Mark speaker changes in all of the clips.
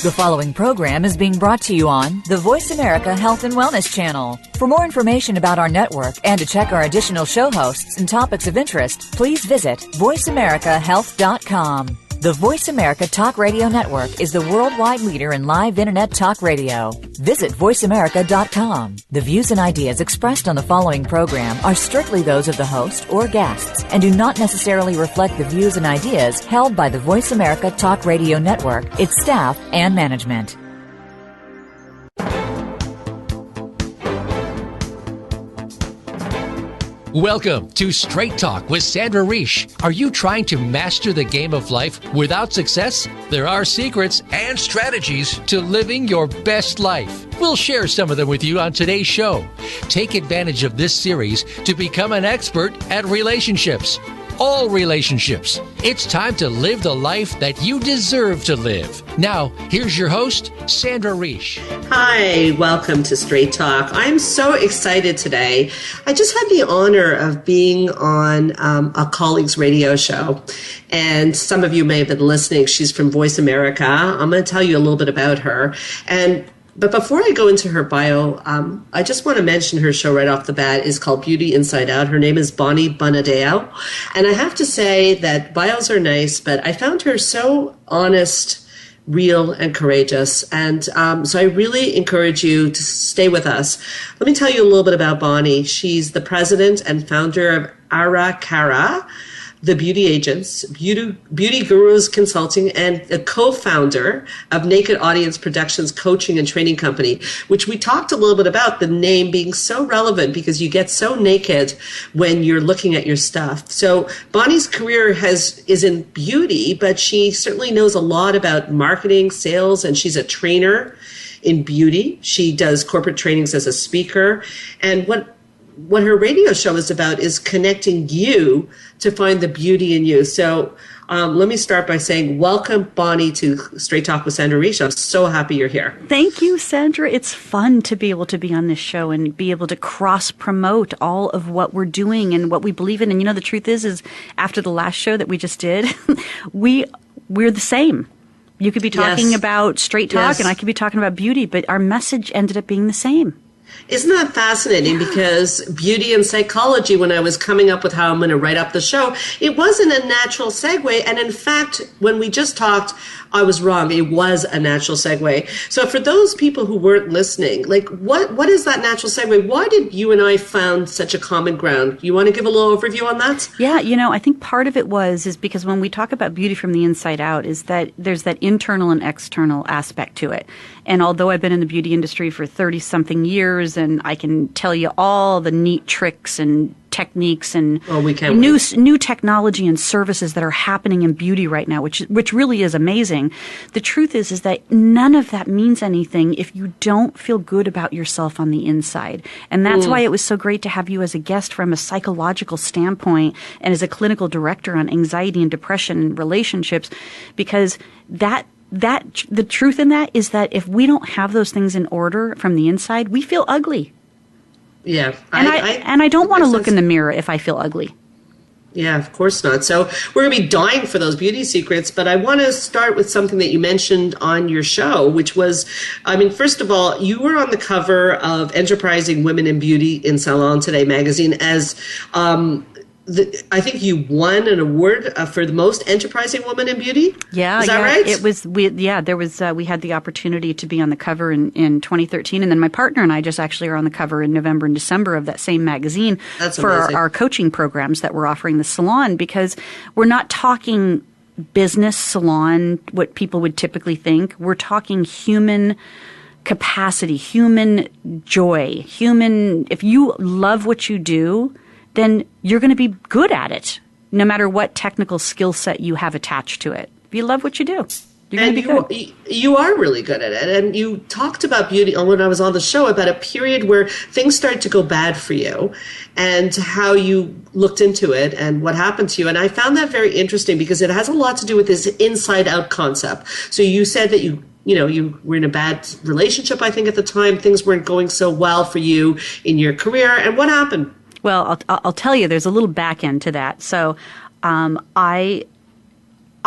Speaker 1: The following program is being brought to you on the Voice America Health and Wellness Channel. For more information about our network and to check our additional show hosts and topics of interest, please visit voiceamericahealth.com. The Voice America Talk Radio Network is the worldwide leader in live Internet talk radio. Visit voiceamerica.com. The views and ideas expressed on the following program are strictly those of the host or guests and do not necessarily reflect the views and ideas held by the Voice America Talk Radio Network, its staff, and management.
Speaker 2: Welcome to Straight Talk with Sandra Reish. Are you trying to master the game of life without success? There are secrets and strategies to living your best life. We'll share some of them with you on today's show. Take advantage of this series to become an expert at relationships. All relationships. It's time to live the life that you deserve to live. Now, here's your host, Sandra Reish.
Speaker 3: Hi, welcome to Straight Talk. I'm so excited today. I just had the honor of being on a colleague's radio show, and some of you may have been listening. She's from Voice America. I'm going to tell you a little bit about her. But before I go into her bio, I just want to mention her show right off the bat is called Beauty Inside Out. Her name is Bonadeo. And I have to say that bios are nice, but I found her so honest, real, and courageous. And so I really encourage you to stay with us. Let me tell you a little bit about Bonnie. She's the president and founder of Arakara, the Beauty Agents, Beauty Gurus Consulting, and the co-founder of Naked Audience Productions Coaching and Training Company, which we talked a little bit about, the name being so relevant because you get so naked when you're looking at your stuff. So Bonnie's career is in beauty, but she certainly knows a lot about marketing, sales, and she's a trainer in beauty. She does corporate trainings as a speaker. And what her radio show is about is connecting you to find the beauty in you. So let me start by saying welcome, Bonnie, to Straight Talk with Sandra Reish. I'm so happy you're here.
Speaker 4: Thank you, Sandra. It's fun to be able to be on this show and be able to cross-promote all of what we're doing and what we believe in. And, you know, the truth is after the last show that we just did, we're the same. You could be talking about straight talk and I could be talking about beauty, but our message ended up being the same.
Speaker 3: Isn't that fascinating? Because beauty and psychology, when I was coming up with how I'm going to write up the show, it wasn't a natural segue. And in fact, when we just talked, I was wrong. It was a natural segue. So for those people who weren't listening, like what is that natural segue? Why did you and I found such a common ground? You want to give a little overview on that?
Speaker 4: Yeah, you know, I think part of it is because when we talk about beauty from the inside out is that there's that internal and external aspect to it. And although I've been in the beauty industry for 30-something years and I can tell you all the neat tricks and techniques and new technology and services that are happening in beauty right now, which really is amazing. The truth is that none of that means anything if you don't feel good about yourself on the inside. And that's why it was so great to have you as a guest from a psychological standpoint and as a clinical director on anxiety and depression and relationships, because the truth in that is that if we don't have those things in order from the inside, we feel ugly.
Speaker 3: Yeah.
Speaker 4: And I don't want to look in the mirror if I feel ugly.
Speaker 3: Yeah, of course not. So we're going to be dying for those beauty secrets, but I want to start with something that you mentioned on your show, which was, first of all, you were on the cover of Enterprising Women in Beauty in Salon Today magazine as I think you won an award for the most enterprising woman in beauty.
Speaker 4: Yeah,
Speaker 3: is that right?
Speaker 4: It was. We had the opportunity to be on the cover in 2013, and then my partner and I just actually are on the cover in November and December of that same magazine.
Speaker 3: That's
Speaker 4: for
Speaker 3: amazing.
Speaker 4: our coaching programs that we're offering the salon, because we're not talking business salon, what people would typically think. We're talking human capacity, human joy, if you love what you do, then you're going to be good at it, no matter what technical skill set you have attached to it. If you love what you do, you're going to be good.
Speaker 3: You are really good at it. And you talked about beauty when I was on the show about a period where things started to go bad for you and how you looked into it and what happened to you. And I found that very interesting because it has a lot to do with this inside-out concept. So you said that you were in a bad relationship, I think, at the time. Things weren't going so well for you in your career. And what happened?
Speaker 4: Well, I'll tell you, there's a little back end to that. So I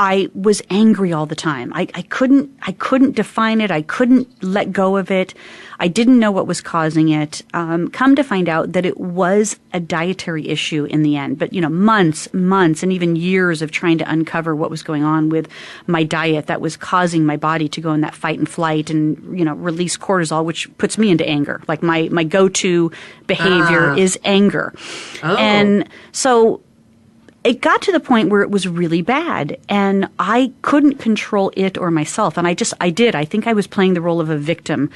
Speaker 4: I was angry all the time. I couldn't define it. I couldn't let go of it. I didn't know what was causing it. Come to find out that it was a dietary issue in the end. But, months, and even years of trying to uncover what was going on with my diet that was causing my body to go in that fight and flight and, release cortisol, which puts me into anger. Like my go-to behavior is anger. Oh. And so it got to the point where it was really bad, and I couldn't control it or myself. And I did. I think I was playing the role of a victim.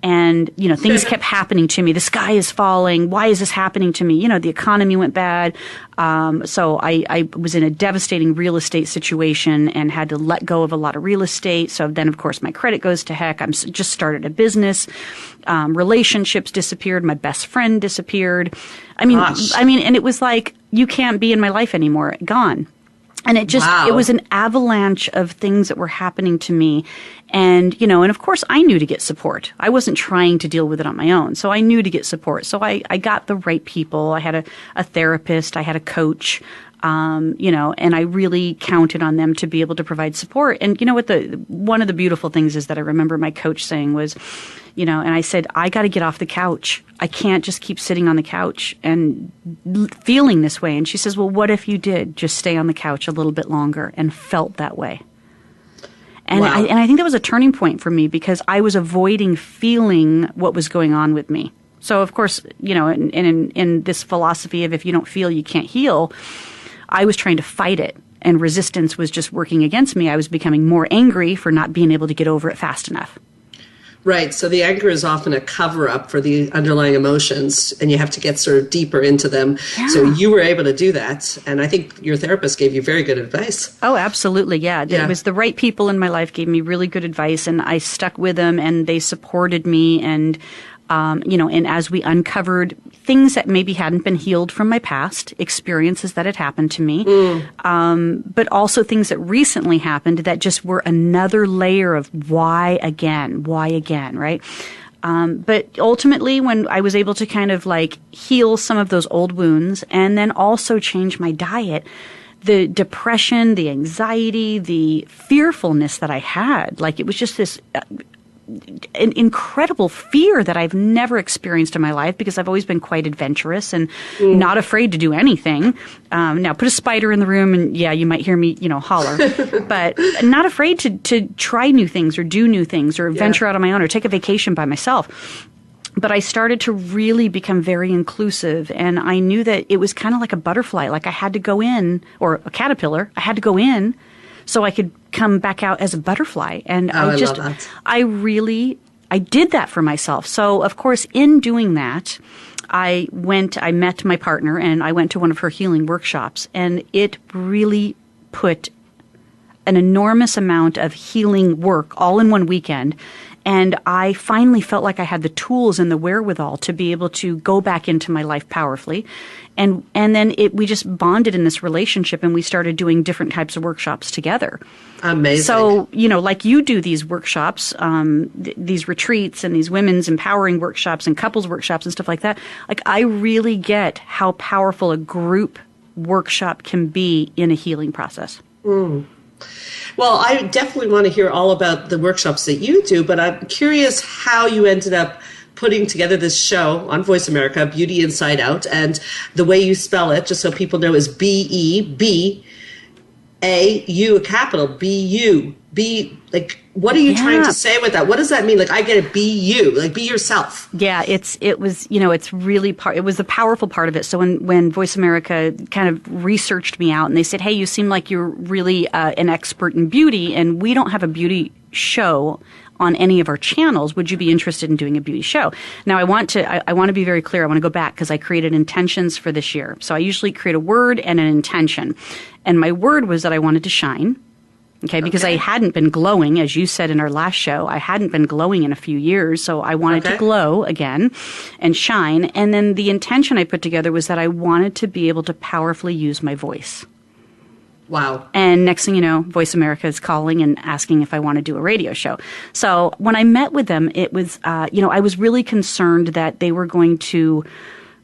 Speaker 4: And, things kept happening to me. The sky is falling. Why is this happening to me? The economy went bad. So I was in a devastating real estate situation and had to let go of a lot of real estate. So then, of course, my credit goes to heck. I'm just started a business. Relationships disappeared. My best friend disappeared. I mean, and it was like, you can't be in my life anymore. Gone. And it was an avalanche of things that were happening to me. And, and of course I knew to get support. I wasn't trying to deal with it on my own. So I knew to get support. So I got the right people. I had a therapist. I had a coach. And I really counted on them to be able to provide support. And you know what, one of the beautiful things is that I remember my coach saying was, and I said, I got to get off the couch. I can't just keep sitting on the couch and feeling this way. And she says, well, what if you did just stay on the couch a little bit longer and felt that way? And wow. I think that was a turning point for me because I was avoiding feeling what was going on with me. So, of course, in this philosophy of if you don't feel, you can't heal, I was trying to fight it. And resistance was just working against me. I was becoming more angry for not being able to get over it fast enough.
Speaker 3: Right. So the anger is often a cover-up for the underlying emotions, and you have to get sort of deeper into them. Yeah. So you were able to do that, and I think your therapist gave you very good advice.
Speaker 4: Oh, absolutely. Yeah. It was the right people in my life gave me really good advice, and I stuck with them, and they supported me, and and as we uncovered things that maybe hadn't been healed from my past, experiences that had happened to me, but also things that recently happened that just were another layer of why again, right? But ultimately, when I was able to kind of like heal some of those old wounds and then also change my diet, the depression, the anxiety, the fearfulness that I had, like it was just this an incredible fear that I've never experienced in my life because I've always been quite adventurous and not afraid to do anything. Now, put a spider in the room and, you might hear me, holler. But not afraid to try new things or do new things or venture out on my own or take a vacation by myself. But I started to really become very inclusive, and I knew that it was kind of like a butterfly. Like I had to go in, or a caterpillar, I had to go in so I could come back out as a butterfly. And I did that for myself. So, of course, in doing that, I met my partner and I went to one of her healing workshops, and it really put an enormous amount of healing work all in one weekend. And I finally felt like I had the tools and the wherewithal to be able to go back into my life powerfully. And then we just bonded in this relationship, and we started doing different types of workshops together.
Speaker 3: Amazing.
Speaker 4: So, like you do these workshops, these retreats and these women's empowering workshops and couples workshops and stuff like that. Like I really get how powerful a group workshop can be in a healing process.
Speaker 3: Mm. Well, I definitely want to hear all about the workshops that you do, but I'm curious how you ended up putting together this show on Voice America, Beauty Inside Out, and the way you spell it, just so people know, is BEBAU, a capital, BU. Like, what are you trying to say with that? What does that mean? Like, I get it, be you, like, be yourself.
Speaker 4: Yeah, it was really it was the powerful part of it. So when Voice America kind of researched me out and they said, hey, you seem like you're really an expert in beauty, and we don't have a beauty show on any of our channels. Would you be interested in doing a beauty show? Now, I want to be very clear. I want to go back because I created intentions for this year. So I usually create a word and an intention. And my word was that I wanted to shine. Okay, because I hadn't been glowing, as you said in our last show. I hadn't been glowing in a few years, so I wanted to glow again and shine. And then the intention I put together was that I wanted to be able to powerfully use my voice.
Speaker 3: Wow.
Speaker 4: And next thing you know, Voice America is calling and asking if I want to do a radio show. So when I met with them, it was, I was really concerned that they were going to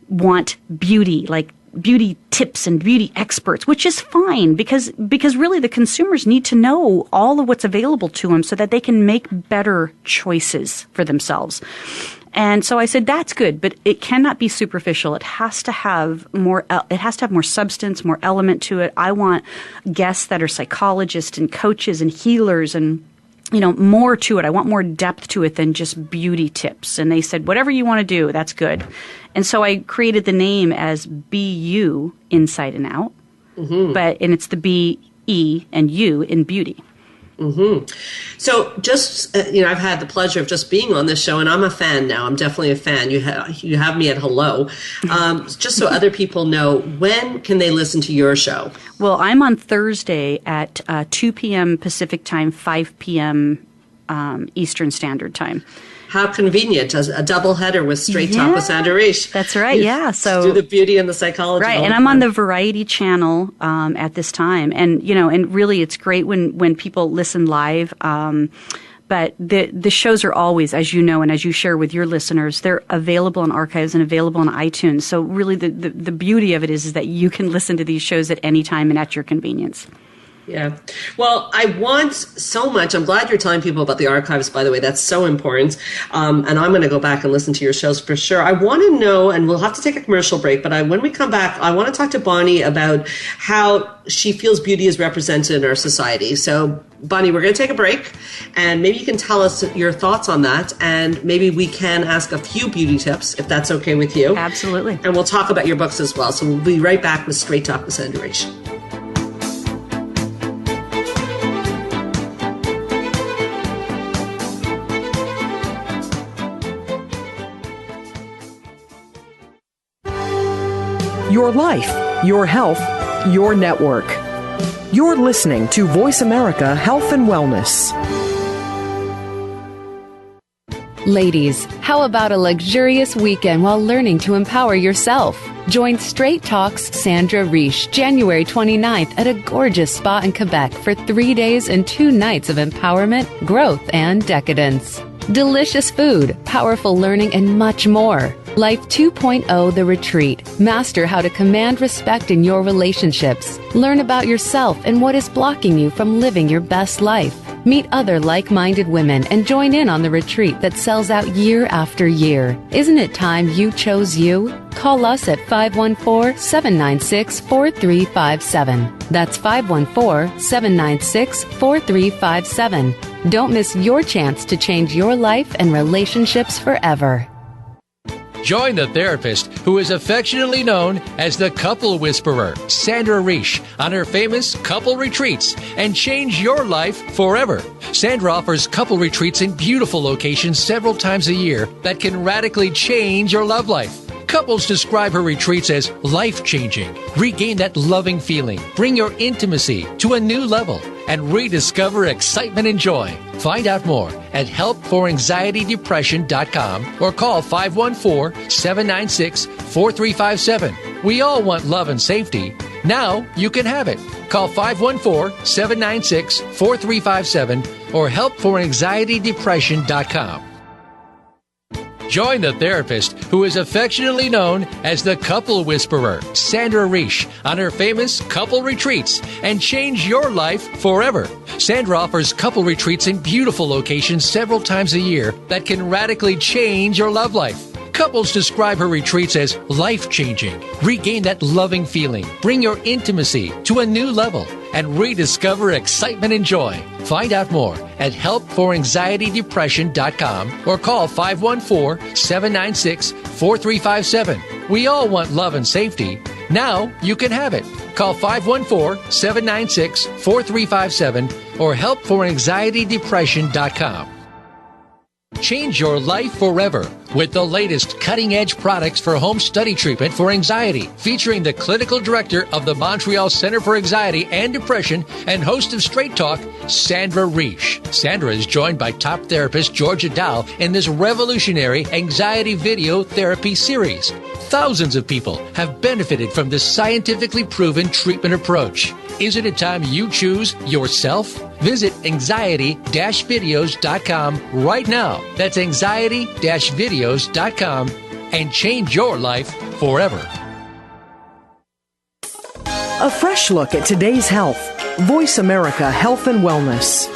Speaker 4: want beauty, like beauty tips and beauty experts, which is fine because really the consumers need to know all of what's available to them so that they can make better choices for themselves. And so I said, that's good, but it cannot be superficial. It has to have more substance, more element to it. I want guests that are psychologists and coaches and healers and, more to it. I want more depth to it than just beauty tips. And they said, whatever you want to do, that's good. And so I created the name as Be You, Inside and Out. Mm-hmm. And it's the B, E, and U in beauty.
Speaker 3: Mm-hmm. So just, I've had the pleasure of just being on this show, and I'm a fan now. I'm definitely a fan. You have me at hello. Just so other people know, when can they listen to your show?
Speaker 4: Well, I'm on Thursday at 2 p.m. Pacific time, 5 p.m. Eastern Standard Time. How
Speaker 3: convenient. A double header with Straight Talk with Sandra Reisch.
Speaker 4: That's right, yeah. So
Speaker 3: do the beauty and the psychology.
Speaker 4: Right, and I'm on the Variety channel at this time. And, and really it's great when people listen live. But the shows are always, as you know and as you share with your listeners, they're available in archives and available on iTunes. So really the beauty of it is that you can listen to these shows at any time and at your convenience.
Speaker 3: Yeah. Well, I want so much. I'm glad you're telling people about the archives, by the way. That's so important. And I'm going to go back and listen to your shows for sure. I want to know, and we'll have to take a commercial break, but when we come back, I want to talk to Bonnie about how she feels beauty is represented in our society. So, Bonnie, we're going to take a break, and maybe you can tell us your thoughts on that, and maybe we can ask a few beauty tips, if that's okay with you.
Speaker 4: Absolutely.
Speaker 3: And we'll talk about your books as well. So we'll be right back with Straight Talk with Sandra Reisch.
Speaker 5: Your life, your health, your network. You're listening to Voice America Health and Wellness.
Speaker 6: Ladies, how about a luxurious weekend while learning to empower yourself? Join Straight Talk's Sandra Reisch January 29th at a gorgeous spa in Quebec for 3 days and 2 nights of empowerment, growth, and decadence. Delicious food, powerful learning, and much more. Life 2.0 The Retreat. Master how to command respect in your relationships. Learn about yourself and what is blocking you from living your best life. Meet other like-minded women and join in on the retreat that sells out year after year. Isn't it time you chose you? Call us at 514-796-4357. That's 514-796-4357. Don't miss your chance to change your life and relationships forever.
Speaker 2: Join the therapist who is affectionately known as the Couple Whisperer, Sandra Reisch, on her famous couple retreats and change your life forever. Sandra offers couple retreats in beautiful locations several times a year that can radically change your love life. Couples describe her retreats as life-changing. Regain that loving feeling, bring your intimacy to a new level, and rediscover excitement and joy. Find out more at helpforanxietydepression.com or call 514-796-4357. We all want love and safety. Now you can have it. Call 514-796-4357 or helpforanxietydepression.com. Join the therapist who is affectionately known as the Couple Whisperer, Sandra Reisch, on her famous couple retreats and change your life forever. Sandra offers couple retreats in beautiful locations several times a year that can radically change your love life. Couples describe her retreats as life-changing. Regain that loving feeling, bring your intimacy to a new level, and rediscover excitement and joy. Find out more at helpforanxietydepression.com or call 514-796-4357. We all want love and safety. Now you can have it. Call 514-796-4357 or helpforanxietydepression.com. Change your life forever with the latest cutting-edge products for home study treatment for anxiety, featuring the clinical director of the Montreal Center for Anxiety and Depression and host of Straight Talk, Sandra Reisch. Sandra is joined by top therapist Georgia Dow in this revolutionary anxiety video therapy series. Thousands of people have benefited from this scientifically proven treatment approach. Isn't it time you choose yourself? Visit anxiety-videos.com right now. That's anxiety-videos.com and change your life forever.
Speaker 5: A fresh look at today's health. Voice America Health and Wellness.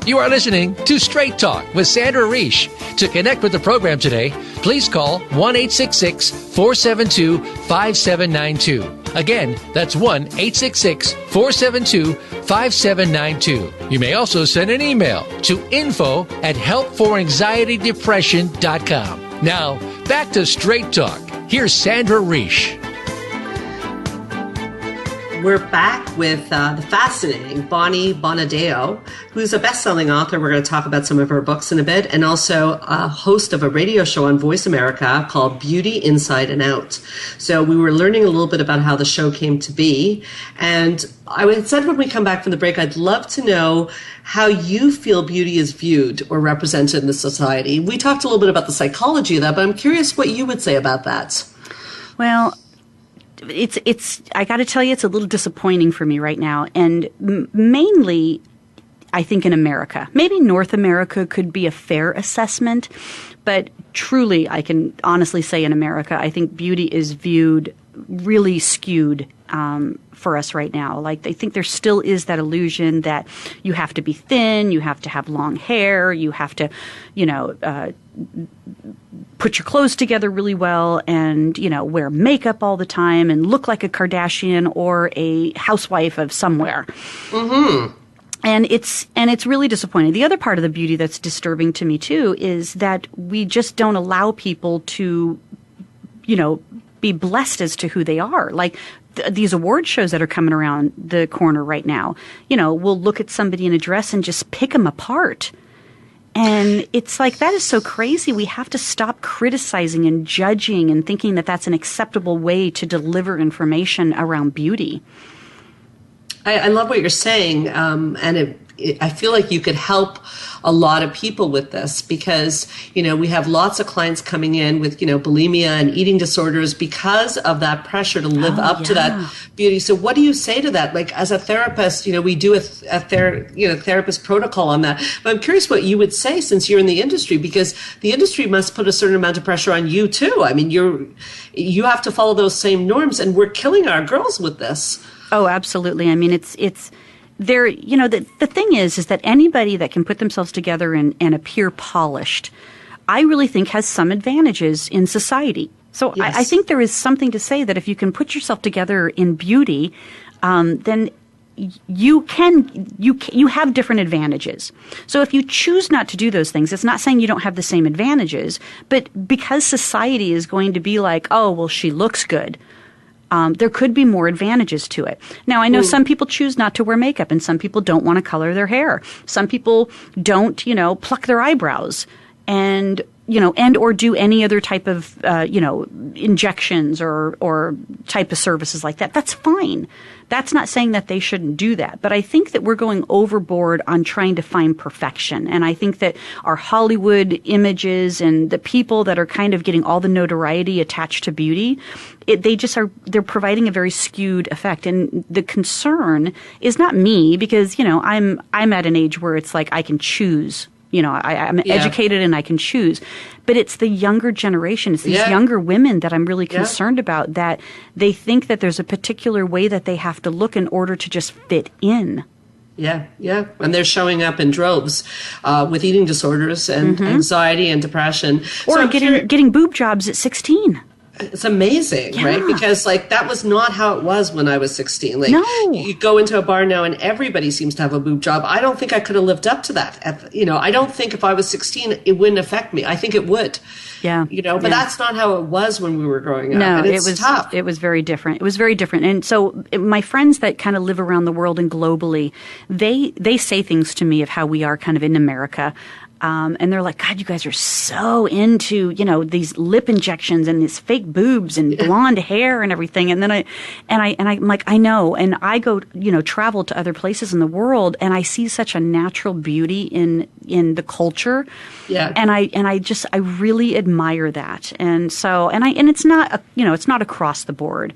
Speaker 2: You are listening to Straight Talk with Sandra Reish. To connect with the program today, please call 1-866-472-5792. Again, that's 1-866-472-5792. You may also send an email to info@helpforanxietydepression.com. Now, back to Straight Talk. Here's Sandra Reish.
Speaker 3: We're back with the fascinating Bonadeo, who's a best-selling author. We're going to talk about some of her books in a bit, and also a host of a radio show on Voice America called Beauty Inside and Out. So we were learning a little bit about how the show came to be. And I said when we come back from the break, I'd love to know how you feel beauty is viewed or represented in the society. We talked a little bit about the psychology of that, but I'm curious what you would say about that.
Speaker 4: Well, it's I got to tell you, it's a little disappointing for me right now, and mainly I think in America. Maybe North America could be a fair assessment, but truly I can honestly say in America, I think beauty is viewed really skewed for us right now. Like, I think there still is that illusion that you have to be thin, you have to have long hair, you have to, put your clothes together really well and, wear makeup all the time and look like a Kardashian or a housewife of somewhere. Mm-hmm. And it's really disappointing. The other part of the beauty that's disturbing to me too is that we just don't allow people to, be blessed as to who they are. Like these award shows that are coming around the corner right now, we'll look at somebody in a dress and just pick them apart. And it's like, that is so crazy. We have to stop criticizing and judging and thinking that that's an acceptable way to deliver information around beauty.
Speaker 3: I love what you're saying, and I feel like you could help a lot of people with this because, we have lots of clients coming in with, bulimia and eating disorders because of that pressure to live up to that beauty. So what do you say to that? Like, as a therapist, we do a therapist protocol on that. But I'm curious what you would say since you're in the industry, because the industry must put a certain amount of pressure on you too. I mean, you have to follow those same norms, and we're killing our girls with this.
Speaker 4: Oh, absolutely. I mean, it's there. The thing is that anybody that can put themselves together and appear polished, I really think has some advantages in society. So yes. I think there is something to say that if you can put yourself together in beauty, then you have different advantages. So if you choose not to do those things, it's not saying you don't have the same advantages, but because society is going to be like, oh, well, she looks good. There could be more advantages to it. Now, I know some people choose not to wear makeup, and some people don't want to color their hair. Some people don't, pluck their eyebrows and or do any other type of, injections or type of services like that. That's fine. That's not saying that they shouldn't do that. But I think that we're going overboard on trying to find perfection. And I think that our Hollywood images and the people that are kind of getting all the notoriety attached to beauty, they're providing a very skewed effect. And the concern is not me, because, I'm at an age where it's like I can choose. I'm educated and I can choose. But it's the younger generation, it's these younger women that I'm really concerned about, that they think that there's a particular way that they have to look in order to just fit in.
Speaker 3: Yeah. And they're showing up in droves with eating disorders and anxiety and depression.
Speaker 4: Or getting boob jobs at 16.
Speaker 3: It's amazing, right? Because that was not how it was when I was 16.
Speaker 4: No.
Speaker 3: You go into a bar now and everybody seems to have a boob job. I don't think I could have lived up to that. I don't think if I was 16, it wouldn't affect me. I think it would.
Speaker 4: Yeah.
Speaker 3: But that's not how it was when we were growing up.
Speaker 4: No,
Speaker 3: and it was tough.
Speaker 4: It was very different. It was very different. And so my friends that kind of live around the world and globally, they say things to me of how we are kind of in America. And they're like, God, you guys are so into, these lip injections and these fake boobs and blonde hair and everything. And then I'm like, I know. And I go, travel to other places in the world, and I see such a natural beauty in the culture. Yeah. And I really admire that. And so, and it's not, it's not across the board.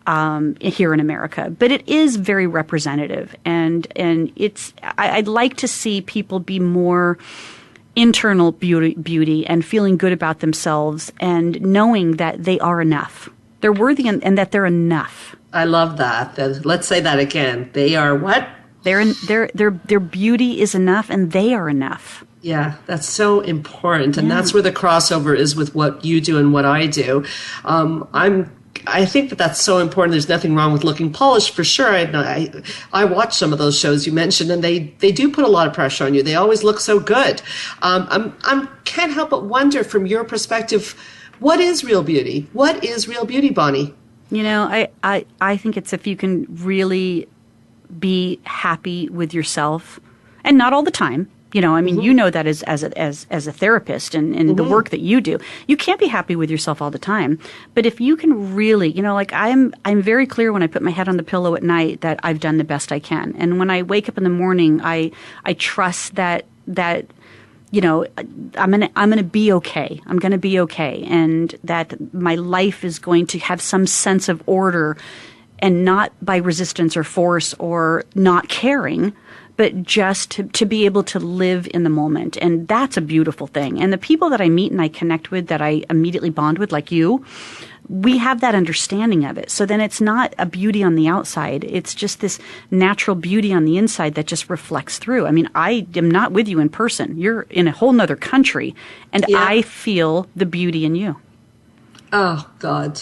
Speaker 4: Here in America, but it is very representative, and I'd like to see people be more internal beauty and feeling good about themselves and knowing that they are enough. They're worthy and that they're enough.
Speaker 3: I love that. Let's say that again. They are what?
Speaker 4: Their beauty is enough and they are enough.
Speaker 3: Yeah, that's so important. And that's where the crossover is with what you do and what I do. I think that that's so important. There's nothing wrong with looking polished, for sure. I watch some of those shows you mentioned, and they do put a lot of pressure on you. They always look so good. I can't help but wonder, from your perspective, what is real beauty? What is real beauty, Bonnie?
Speaker 4: You know, I think it's if you can really be happy with yourself, and not all the time. You know, I mean, you know that as a therapist and the work that you do, you can't be happy with yourself all the time. But if you can really, you know, like I'm very clear when I put my head on the pillow at night that I've done the best I can. And when I wake up in the morning, I trust that you know, I'm gonna be okay. I'm gonna be okay, and that my life is going to have some sense of order, and not by resistance or force or not caring, but just to be able to live in the moment. And that's a beautiful thing. And the people that I meet and I connect with that I immediately bond with, like you, we have that understanding of it. So then it's not a beauty on the outside. It's just this natural beauty on the inside that just reflects through. I mean, I am not with you in person. You're in a whole nother country, and I feel the beauty in you.
Speaker 3: Oh, God.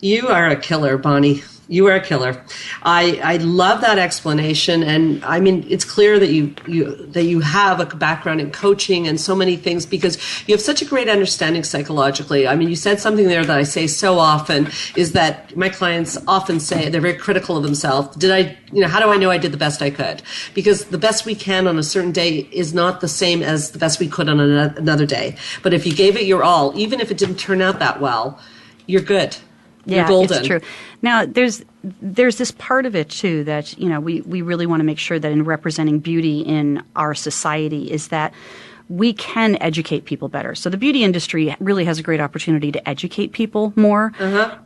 Speaker 3: You are a killer, Bonnie. You are a killer. I love that explanation, and I mean, it's clear that you have a background in coaching and so many things, because you have such a great understanding psychologically. I mean, you said something there that I say so often, is that my clients often say they're very critical of themselves. How do I know I did the best I could? Because the best we can on a certain day is not the same as the best we could on another day. But if you gave it your all, even if it didn't turn out that well, you're good. You're golden.
Speaker 4: It's true. Now, there's this part of it, too, that, you know, we really want to make sure that in representing beauty in our society is that we can educate people better. So the beauty industry really has a great opportunity to educate people more.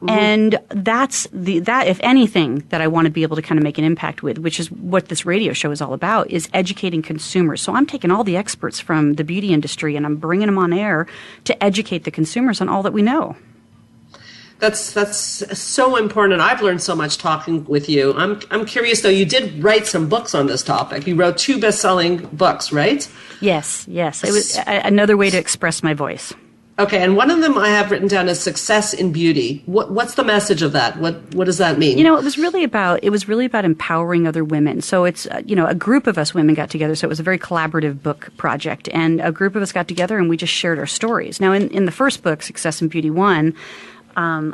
Speaker 4: And that's that, if anything, that I want to be able to kind of make an impact with, which is what this radio show is all about, is educating consumers. So I'm taking all the experts from the beauty industry and I'm bringing them on air to educate the consumers on all that we know.
Speaker 3: That's so important, and I've learned so much talking with you. I'm curious, though, you did write some books on this topic. You wrote 2 best-selling books, right?
Speaker 4: Yes. It was another way to express my voice.
Speaker 3: Okay, and one of them I have written down as Success in Beauty. What's the message of that? What does that mean?
Speaker 4: You know, it was really about empowering other women. So it's a group of us women got together. So it was a very collaborative book project, and a group of us got together and we just shared our stories. Now, in the first book, Success in Beauty 1. I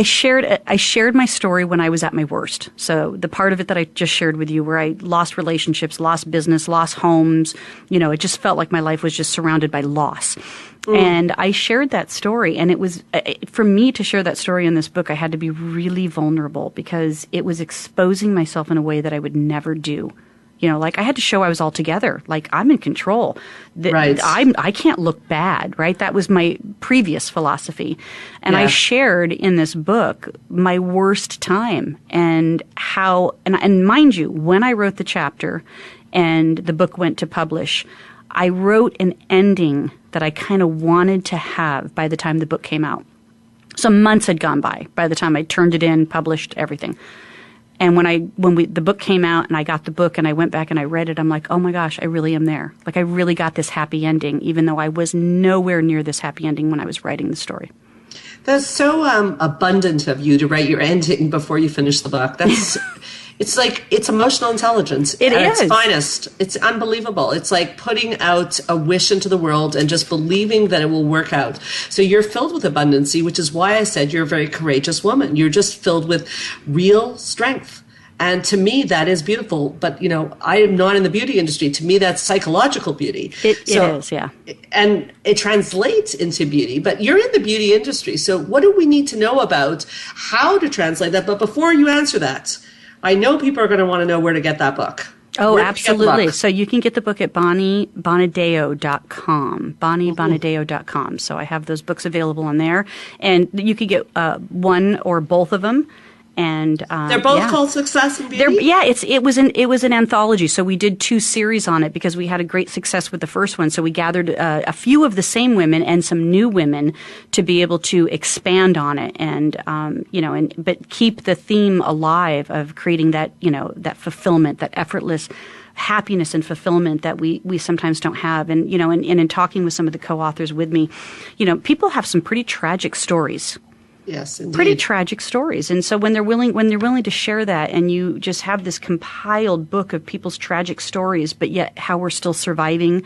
Speaker 4: shared my story when I was at my worst. So the part of it that I just shared with you, where I lost relationships, lost business, lost homes, you know, it just felt like my life was just surrounded by loss. And I shared that story, and it was, for me to share that story in this book, I had to be really vulnerable because it was exposing myself in a way that I would never do. You know, like I had to show I was all together. Like I'm in control.
Speaker 3: Right.
Speaker 4: I can't look bad, right? That was my previous philosophy. And I shared in this book my worst time and how, and mind you, when I wrote the chapter and the book went to publish, I wrote an ending that I kind of wanted to have by the time the book came out. So months had gone by the time I turned it in, published everything. And when the book came out and I got the book and I went back and I read it, I'm like, oh my gosh, I really am there. Like I really got this happy ending, even though I was nowhere near this happy ending when I was writing the story.
Speaker 3: That's so abundant of you to write your ending before you finish the book. That's it's emotional intelligence at its finest. It's unbelievable. It's like putting out a wish into the world and just believing that it will work out. So you're filled with abundancy, which is why I said you're a very courageous woman. You're just filled with real strength. And to me, that is beautiful. But, you know, I am not in the beauty industry. To me, that's psychological beauty.
Speaker 4: It is, yeah.
Speaker 3: And it translates into beauty. But you're in the beauty industry. So what do we need to know about how to translate that? But before you answer that, I know people are going to want to know where to get that book.
Speaker 4: Oh, absolutely. So you can get the book at Bonadeo.com, Bonadeo.com. So I have those books available on there. And you could get one or both of them. And
Speaker 3: they're both called Success and Beauty?
Speaker 4: It was an anthology. So we did 2 series on it because we had a great success with the first one. So we gathered a few of the same women and some new women to be able to expand on it, and but keep the theme alive of creating that that fulfillment, that effortless happiness and fulfillment that we sometimes don't have. And and in talking with some of the co-authors with me, people have some pretty tragic stories.
Speaker 3: Yes, indeed.
Speaker 4: Pretty tragic stories. And so when they're willing to share that, and you just have this compiled book of people's tragic stories, but yet how we're still surviving,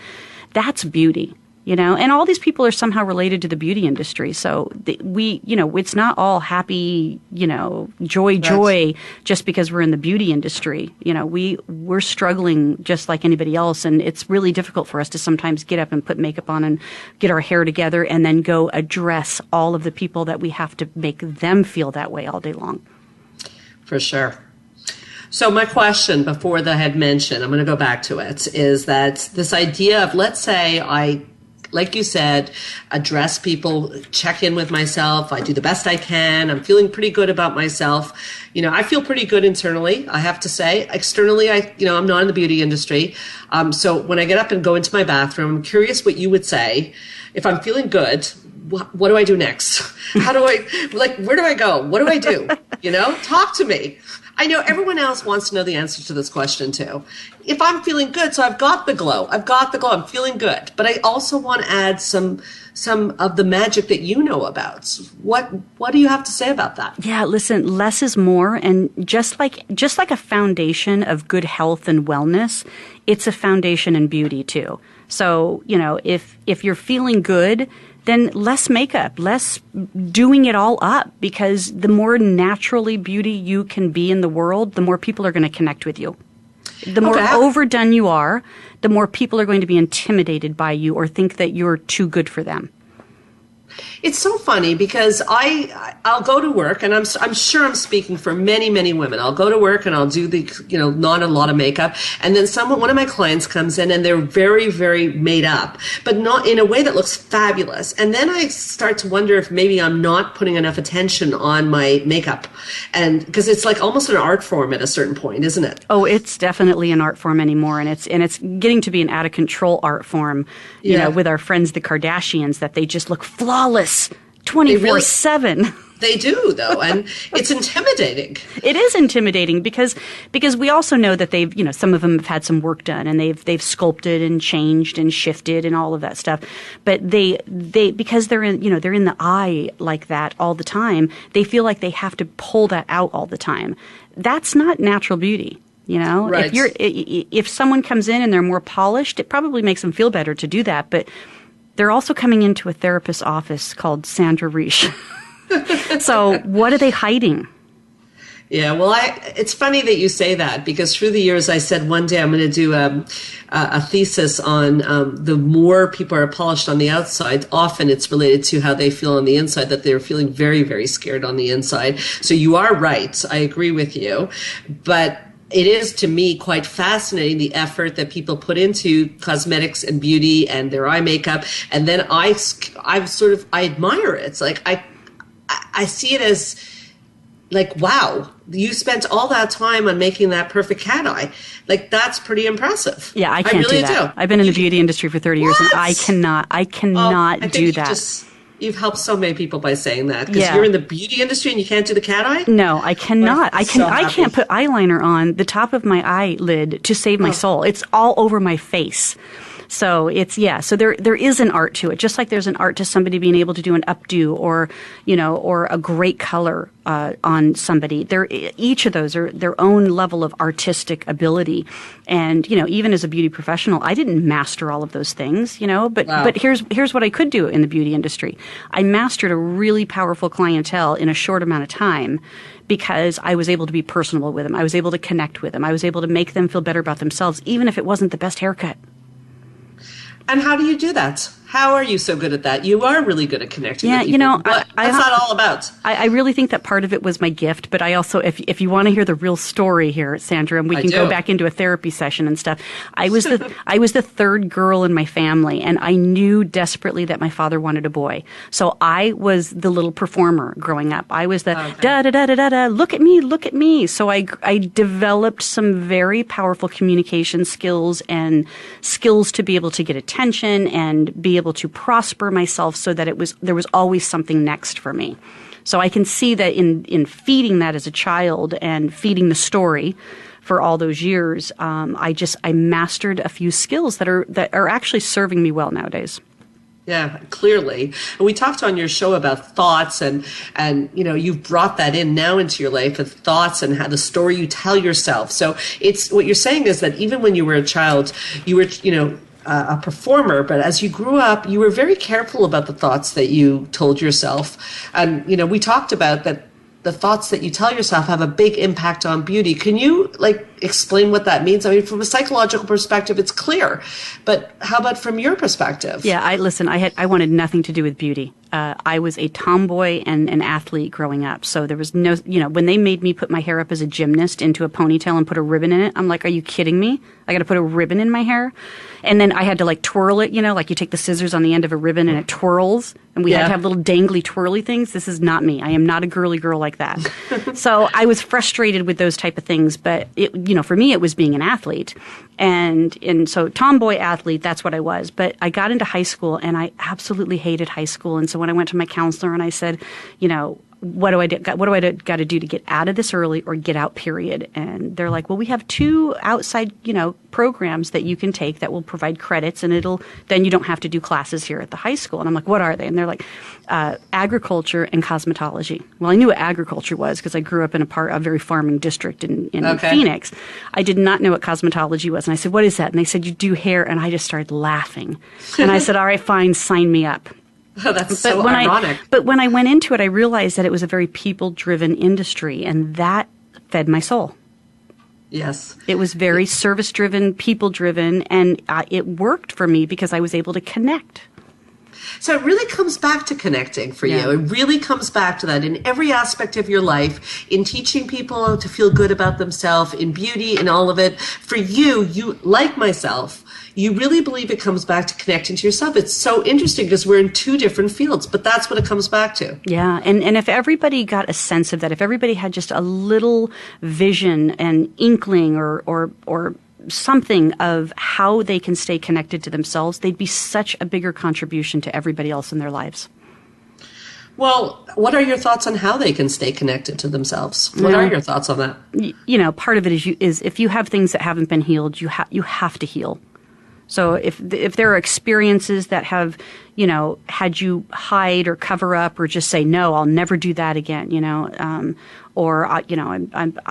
Speaker 4: that's beauty. And all these people are somehow related to the beauty industry. So it's not all happy, joy, just because we're in the beauty industry. We're struggling just like anybody else. And it's really difficult for us to sometimes get up and put makeup on and get our hair together and then go address all of the people that we have to make them feel that way all day long.
Speaker 3: For sure. So my question before that I had mentioned, I'm going to go back to it, is that this idea of, let's say like you said, address people, check in with myself. I do the best I can. I'm feeling pretty good about myself. I feel pretty good internally, I have to say. Externally, I'm not in the beauty industry. So when I get up and go into my bathroom, I'm curious what you would say. If I'm feeling good, what do I do next? How do where do I go? What do I do? Talk to me. I know everyone else wants to know the answer to this question too. If I'm feeling good, so I've got the glow, I'm feeling good, but I also want to add some of the magic that you know about. What do you have to say about that? Yeah,
Speaker 4: listen, less is more, and just like a foundation of good health and wellness, it's a foundation in beauty too. So, if you're feeling good, then less makeup, less doing it all up, because the more naturally beauty you can be in the world, the more people are going to connect with you. The more overdone you are, the more people are going to be intimidated by you or think that you're too good for them.
Speaker 3: It's so funny because I'll go to work, and I'm sure I'm speaking for many, many women. I'll go to work and I'll do not a lot of makeup, and then one of my clients comes in and they're very, very made up, but not in a way that looks fabulous. And then I start to wonder if maybe I'm not putting enough attention on my makeup, and because it's like almost an art form at a certain point, isn't it?
Speaker 4: Oh, it's definitely an art form anymore, and it's getting to be an out of control art form. With our friends the Kardashians, that they just look flawless 24/7.
Speaker 3: They do, though, and it's intimidating.
Speaker 4: It is intimidating because we also know that they've, some of them have had some work done, and they've sculpted and changed and shifted and all of that stuff. But they because they're in the eye like that all the time, they feel like they have to pull that out all the time. That's not natural beauty.
Speaker 3: Right.
Speaker 4: If someone comes in and they're more polished, it probably makes them feel better to do that. But they're also coming into a therapist's office called Sandra Reish. So what are they hiding?
Speaker 3: Yeah, well, it's funny that you say that, because through the years I said one day I'm going to do a thesis on the more people are polished on the outside, often it's related to how they feel on the inside, that they're feeling very, very scared on the inside. So you are right. I agree with you. But it is, to me, quite fascinating, the effort that people put into cosmetics and beauty and their eye makeup. And then I admire it. It's like, I see it as like, wow, you spent all that time on making that perfect cat eye. Like, that's pretty impressive.
Speaker 4: Yeah, I can't
Speaker 3: really
Speaker 4: do that. I've been in the beauty industry for 30 years, and I cannot do that.
Speaker 3: You've helped so many people by saying that, because you're in the beauty industry and you can't do the cat eye?
Speaker 4: No, I cannot. I can't put eyeliner on the top of my eyelid to save my soul. It's all over my face. So so there is an art to it, just like there's an art to somebody being able to do an updo or a great color on somebody. Each of those are their own level of artistic ability. And, even as a beauty professional, I didn't master all of those things, but
Speaker 3: wow.
Speaker 4: But here's what I could do in the beauty industry. I mastered a really powerful clientele in a short amount of time, because I was able to be personable with them. I was able to connect with them. I was able to make them feel better about themselves, even if it wasn't the best haircut.
Speaker 3: And how do you do that? How are you so good at that? You are really good at connecting with people.
Speaker 4: You know,
Speaker 3: what's that all about?
Speaker 4: I really think that part of it was my gift, but I also, if you want to hear the real story here, Sandra, and we can go back into a therapy session and stuff, I was the third girl in my family, and I knew desperately that my father wanted a boy. So I was the little performer growing up. I was the da-da-da-da-da-da, look at me, look at me. So I developed some very powerful communication skills and skills to be able to get attention and be able to prosper myself so that there was always something next for me. So I can see that in feeding that as a child and feeding the story for all those years, I mastered a few skills that are actually serving me well nowadays.
Speaker 3: Yeah, clearly. And we talked on your show about thoughts and you know, you've brought that in now into your life with thoughts and how the story you tell yourself. So it's what you're saying is that even when you were a child, you were, you know, a performer, but as you grew up, you were very careful about the thoughts that you told yourself. And, you know, we talked about that the thoughts that you tell yourself have a big impact on beauty. Can you explain what that means? I mean, from a psychological perspective, it's clear, but how about from your perspective?
Speaker 4: Yeah, I wanted nothing to do with beauty. I was a tomboy and an athlete growing up. So there was no, you know, when they made me put my hair up as a gymnast into a ponytail and put a ribbon in it, I'm like, are you kidding me? I got to put a ribbon in my hair? And then I had to twirl it, you know, like you take the scissors on the end of a ribbon and it twirls. And we had to have little dangly twirly things. This is not me. I am not a girly girl like that. So I was frustrated with those type of things. But, for me, it was being an athlete. And so tomboy athlete, that's what I was. But I got into high school and I absolutely hated high school. And so when I went to my counselor and I said, what do I got to do to get out of this early or get out, period? And they're like, well, we have 2 outside, programs that you can take that will provide credits, and then you don't have to do classes here at the high school. And I'm like, what are they? And they're like, agriculture and cosmetology. Well, I knew what agriculture was because I grew up in a very farming district in Phoenix. I did not know what cosmetology was. And I said, what is that? And they said, you do hair. And I just started laughing. And I said, all right, fine, sign me up.
Speaker 3: Oh, that's so ironic.
Speaker 4: But when I went into it, I realized that it was a very people-driven industry, and that fed my soul.
Speaker 3: Yes.
Speaker 4: It was very service-driven, people-driven, and it worked for me because I was able to connect.
Speaker 3: So it really comes back to connecting for you. It really comes back to that in every aspect of your life, in teaching people to feel good about themselves, in beauty, in all of it. For you, like myself, you really believe it comes back to connecting to yourself. It's so interesting because we're in 2 different fields, but that's what it comes back to.
Speaker 4: Yeah, and if everybody got a sense of that, if everybody had just a little vision and inkling or something of how they can stay connected to themselves, they'd be such a bigger contribution to everybody else in their lives.
Speaker 3: Well, what are your thoughts on how they can stay connected to themselves? What are your thoughts on that? Part of it is if you have things that haven't been healed, you have to heal. So if there are experiences that have, had you hide or cover up or just say, no, I'll never do that again,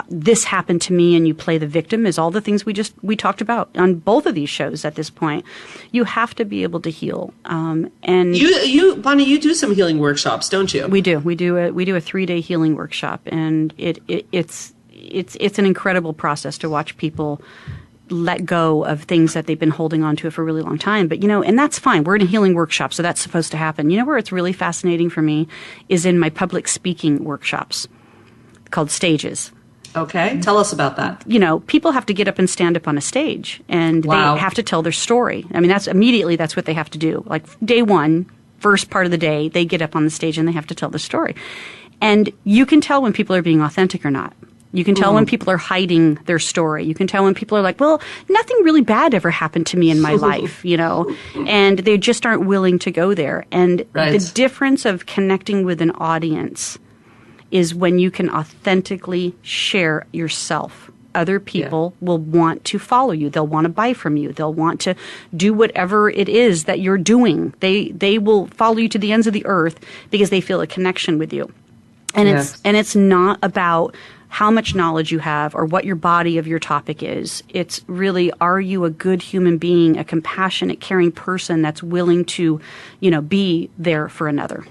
Speaker 3: this happened to me and you play the victim is all the things we talked about on both of these shows at this point. You have to be able to heal. And Bonnie, you do some healing workshops, don't you?
Speaker 4: We do. We do a 3-day healing workshop, and it's an incredible process to watch people let go of things that they've been holding on to for a really long time. But, and that's fine. We're in a healing workshop, so that's supposed to happen. Where it's really fascinating for me is in my public speaking workshops called stages.
Speaker 3: Okay. Tell us about that.
Speaker 4: People have to get up and stand up on a stage, and they have to tell their story. I mean, that's what they have to do. Like day 1, first part of the day, they get up on the stage and they have to tell their story. And you can tell when people are being authentic or not. You can tell when people are hiding their story. You can tell when people are like, well, nothing really bad ever happened to me in my life, and they just aren't willing to go there. And the difference of connecting with an audience is when you can authentically share yourself. Other people will want to follow you. They'll want to buy from you. They'll want to do whatever it is that you're doing. They will follow you to the ends of the earth because they feel a connection with you. And it's not about how much knowledge you have or what your body of your topic is. It's really, are you a good human being, a compassionate, caring person that's willing to, be there for another?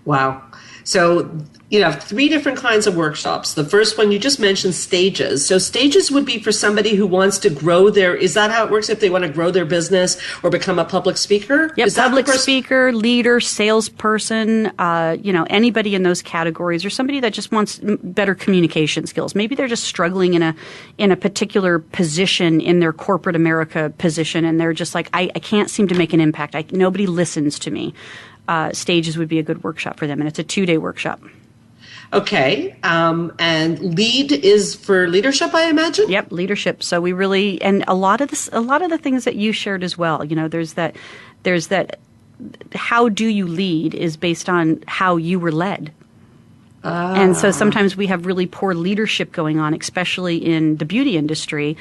Speaker 3: Wow. So you have 3 different kinds of workshops. The first one you just mentioned, stages. So stages would be for somebody who wants to grow is that how it works if they want to grow their business or become a public speaker?
Speaker 4: Yep, public speaker, leader, salesperson, anybody in those categories, or somebody that just wants better communication skills. Maybe they're just struggling in a particular position in their corporate America position, and they're just like, I can't seem to make an impact. Nobody listens to me. Stages would be a good workshop for them, and it's a 2-day workshop.
Speaker 3: Okay. And lead is for leadership, I imagine?
Speaker 4: Yep, leadership. So we really, and a lot of the things that you shared as well, there's that how do you lead is based on how you were led. And so sometimes we have really poor leadership going on, especially in the beauty industry,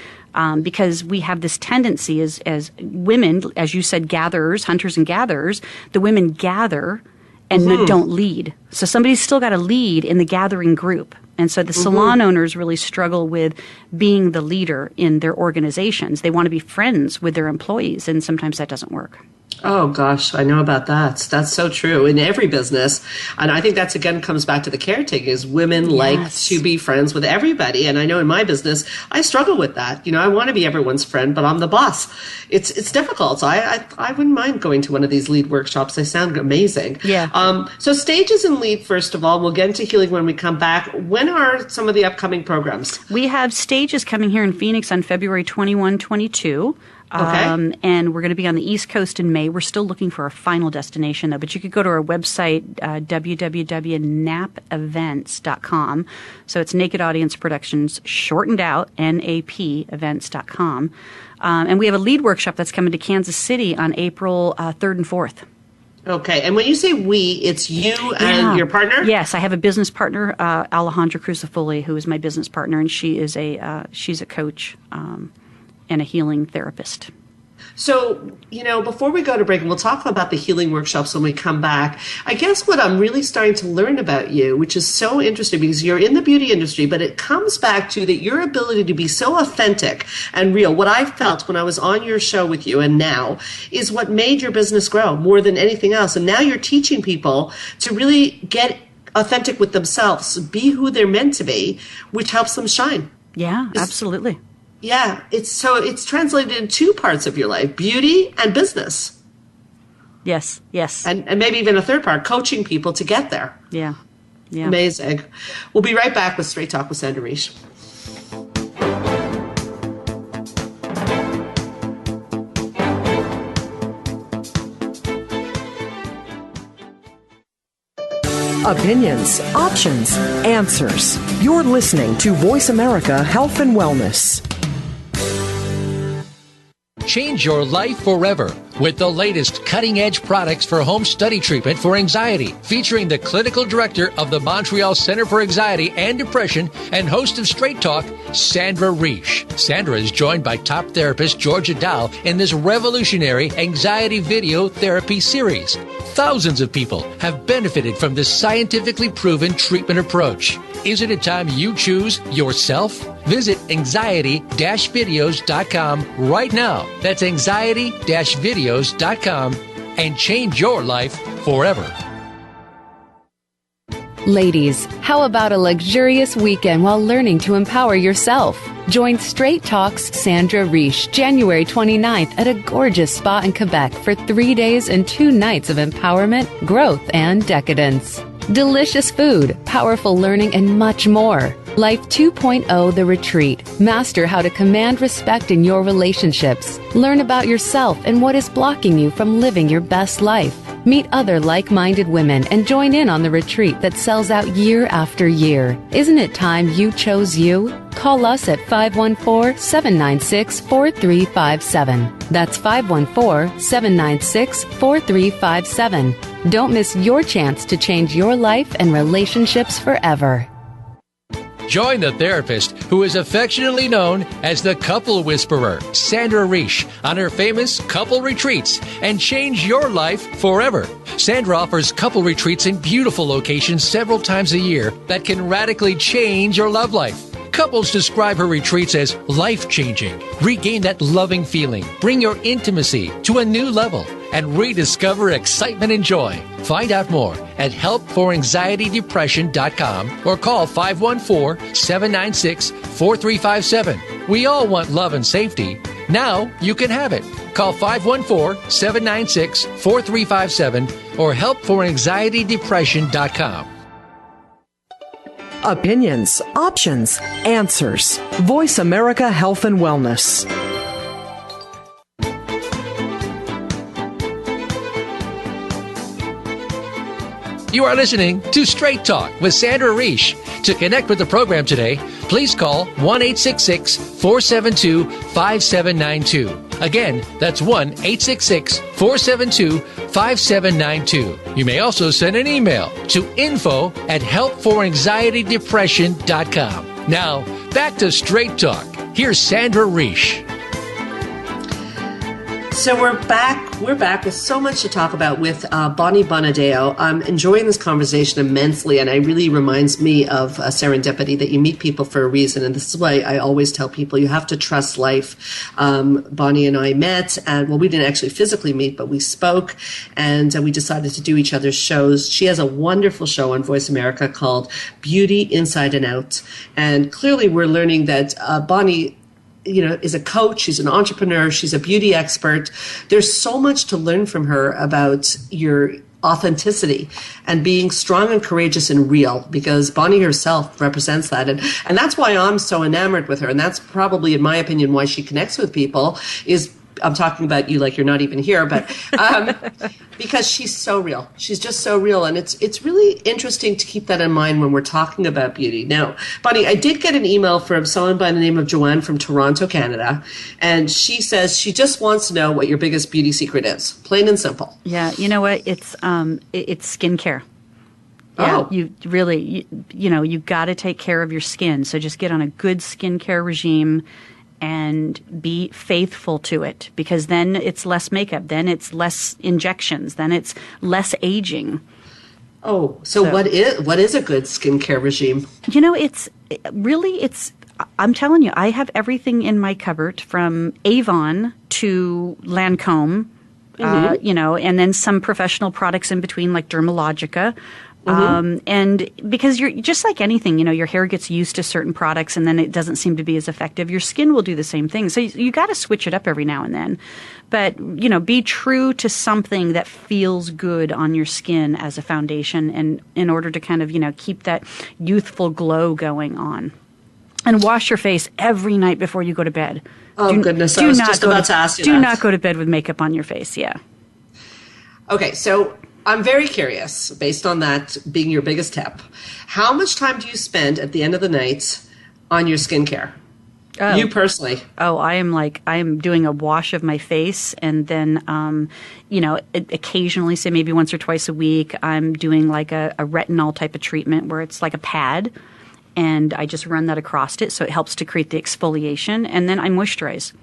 Speaker 4: because we have this tendency as women, as you said, gatherers, hunters and gatherers, the women gather and don't lead. So somebody's still got to lead in the gathering group. And so the salon owners really struggle with being the leader in their organizations. They want to be friends with their employees, and sometimes that doesn't work.
Speaker 3: Oh, gosh, I know about that. That's so true in every business. And I think that's, again, comes back to the caretaking is women like to be friends with everybody. And I know in my business, I struggle with that. I want to be everyone's friend, but I'm the boss. It's difficult. So I wouldn't mind going to one of these lead workshops. They sound amazing.
Speaker 4: Yeah.
Speaker 3: So stages and lead, first of all, we'll get into healing when we come back. When are some of the upcoming programs?
Speaker 4: We have stages coming here in Phoenix on February 21, 22.
Speaker 3: Okay.
Speaker 4: And we're going to be on the East Coast in May. We're still looking for a final destination, though. But you could go to our website, www.napevents.com. So it's Naked Audience Productions, shortened out, NAP events.com. And we have a lead workshop that's coming to Kansas City on April 3rd and 4th.
Speaker 3: Okay. And when you say we, it's you and your partner?
Speaker 4: Yes. I have a business partner, Alejandra Crucifoli, who is my business partner, and she's a coach. And a healing therapist.
Speaker 3: So, before we go to break, and we'll talk about the healing workshops when we come back, I guess what I'm really starting to learn about you, which is so interesting because you're in the beauty industry, but it comes back to that your ability to be so authentic and real. What I felt when I was on your show with you and now is what made your business grow more than anything else. And now you're teaching people to really get authentic with themselves, be who they're meant to be, which helps them shine.
Speaker 4: Yeah, absolutely.
Speaker 3: Yeah, it's translated in 2 parts of your life, beauty and business.
Speaker 4: Yes.
Speaker 3: And maybe even a 3rd part, coaching people to get there.
Speaker 4: Yeah.
Speaker 3: Amazing. We'll be right back with Straight Talk with Sandra Reish.
Speaker 5: Opinions, options, answers. You're listening to Voice America Health and Wellness.
Speaker 2: Change your life forever with the latest cutting-edge products for home study treatment for anxiety, featuring the clinical director of the Montreal Center for Anxiety and Depression and host of Straight Talk, Sandra Reish. Sandra is joined by top therapist Georgia Dow in this revolutionary anxiety video therapy series. Thousands of people have benefited from this scientifically proven treatment approach. Isn't it time you choose yourself? Visit anxiety-videos.com right now. That's anxiety-videos.com and change your life forever.
Speaker 6: Ladies, how about a luxurious weekend while learning to empower yourself? Join Straight Talk's Sandra Reish January 29th at a gorgeous spa in Quebec for 3 days and 2 nights of empowerment, growth, and decadence. Delicious food, powerful learning, and much more. Life 2.0 The Retreat. Master how to command respect in your relationships. Learn about yourself and what is blocking you from living your best life. Meet other like-minded women and join in on the retreat that sells out year after year. Isn't it time you chose you? Call us at 514-796-4357. That's 514-796-4357. Don't miss your chance to change your life and relationships forever.
Speaker 2: Join the therapist who is affectionately known as the Couple Whisperer, Sandra Reish, on her famous couple retreats and change your life forever. Sandra offers couple retreats in beautiful locations several times a year that can radically change your love life. Couples describe her retreats as life-changing. Regain that loving feeling. Bring your intimacy to a new level. and rediscover excitement and joy. Find out more at helpforanxietydepression.com or call 514-796-4357. We all want love and safety. Now you can have it. Call 514-796-4357 or helpforanxietydepression.com.
Speaker 5: Opinions, options, answers. Voice America Health and Wellness.
Speaker 2: You are listening to Straight Talk with Sandra Reich. To connect with the program today, please call 1-866-472-5792. Again, that's 1-866-472-5792. You may also send an email to info@helpforanxietydepression.com. Now, back to Straight Talk. Here's Sandra Reich.
Speaker 3: So we're back with so much to talk about with Bonnie Bonadeo. I'm enjoying this conversation immensely, and it really reminds me of serendipity, that you meet people for a reason. And this is why I always tell people you have to trust life. Bonnie and I met, and we didn't actually physically meet, but we spoke, and we decided to do each other's shows. She has a wonderful show on Voice America called Beauty Inside and Out. And clearly we're learning that Bonnie is a coach, she's an entrepreneur, she's a beauty expert. There's so much to learn from her about your authenticity and being strong and courageous and real, because Bonnie herself represents that. And that's why I'm so enamored with her. And that's probably, in my opinion, why she connects with people is, I'm talking about you like you're not even here, but because she's so real. She's just so real. And it's really interesting to keep that in mind when we're talking about beauty. Now, Bonnie, I did get an email from someone by the name of Joanne from Toronto, Canada. And she says she just wants to know what your biggest beauty secret is. Plain and simple.
Speaker 4: Yeah, you know what? It's skincare. Yeah, you really, you got to take care of your skin. So just get on a good skincare regime and be faithful to it, because then it's less makeup, then it's less injections, then it's less aging.
Speaker 3: So what is a good skincare regime? I'm telling you, I have everything in my cupboard from Avon to Lancome, and then some professional products in between like Dermalogica. And because you're just like anything, your hair gets used to certain products and then it doesn't seem to be as effective. Your skin will do the same thing. So you got to switch it up every now and then. But, be true to something that feels good on your skin as a foundation, and in order to kind of, keep that youthful glow going on. And wash your face every night before you go to bed. Goodness, I was just about to ask you that.
Speaker 4: Do not go to bed with makeup on your face, yeah. Okay,
Speaker 3: so I'm very curious, based on that being your biggest tip, how much time do you spend at the end of the night on your skincare? You personally?
Speaker 4: I am doing a wash of my face, and then, occasionally, say maybe once or twice a week, I'm doing like a retinol type of treatment where it's like a pad, and I just run that across it so it helps to create the exfoliation, and then I moisturize.